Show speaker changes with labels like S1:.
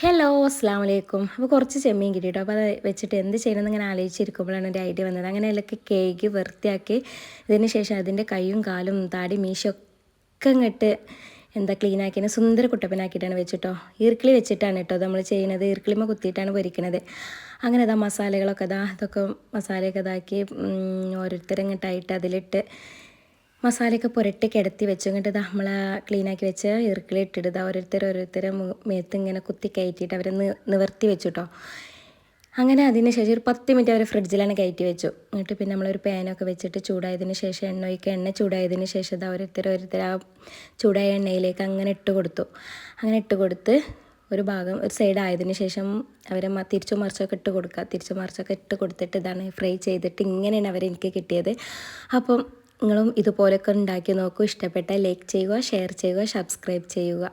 S1: Hello അസ്സാം വലൈക്കും. അപ്പോൾ കുറച്ച് ചെമ്മീൻ കിട്ടിയിട്ടോ. അപ്പോൾ അത് വെച്ചിട്ട് എന്ത് ചെയ്യണമെന്ന് ഇങ്ങനെ ആലോചിച്ചിരിക്കുമ്പോഴാണ് ഒരു ഐഡിയ വന്നത്. അങ്ങനെ അതിലൊക്കെ കേക്ക് വൃത്തിയാക്കി ഇതിന് ശേഷം അതിൻ്റെ കൈയും കാലും താടി മീശയൊക്കെ ഇങ്ങോട്ട് ക്ലീൻ ആക്കിയതിന് സുന്ദര കുട്ടപ്പനാക്കിയിട്ടാണ് വെച്ചിട്ടോ. ഈർക്കിളി വെച്ചിട്ടാണ് കേട്ടോ നമ്മൾ ചെയ്യുന്നത്. ഈർക്കിളിമ കുത്തിയിട്ടാണ് പൊരിക്കുന്നത്. അങ്ങനെ മസാലകളൊക്കെ ഇതൊക്കെ മസാലയൊക്കെ ഇതാക്കി ഓരോരുത്തരങ്ങിട്ടായിട്ട് അതിലിട്ട് മസാലയൊക്കെ പുരട്ടി കിടത്തി വെച്ചു. എന്നിട്ട് നമ്മൾ ക്ലീനാക്കി വെച്ച് ഇറുക്കിളി ഇട്ടിട്ട് ഓരോരുത്തരെ മേത്ത് ഇങ്ങനെ കുത്തി കയറ്റിയിട്ട് അവരെ നിവർത്തി വെച്ചു കേട്ടോ. അങ്ങനെ അതിന് ശേഷം ഒരു 10 മിനിറ്റ് അവർ ഫ്രിഡ്ജിലാണ് കയറ്റി വെച്ചു. എന്നിട്ട് പിന്നെ നമ്മളൊരു പാനൊക്കെ വെച്ചിട്ട് ചൂടായതിന് ശേഷം എണ്ണ ചൂടായതിന് ശേഷം ഓരോരുത്തർ ആ ചൂടായ എണ്ണയിലേക്ക് അങ്ങനെ ഇട്ട് കൊടുത്തു. അങ്ങനെ ഇട്ട് കൊടുത്ത് ഒരു സൈഡ് ആയതിന് ശേഷം അവരെ തിരിച്ചും മറിച്ചൊക്കെ ഇട്ട് കൊടുക്കുക. തിരിച്ചും മറിച്ചൊക്കെ ഇട്ട് കൊടുത്തിട്ട് ഇതാണ് ഫ്രൈ ചെയ്തിട്ട് ഇങ്ങനെയാണ് അവരെനിക്ക് കിട്ടിയത്. അപ്പം നിങ്ങളും ഇതുപോലൊക്കെ ഉണ്ടാക്കി നോക്കൂ. ഇഷ്ടപ്പെട്ടാൽ ലൈക്ക് ചെയ്യുക, ഷെയർ ചെയ്യുക, സബ്സ്ക്രൈബ് ചെയ്യുക.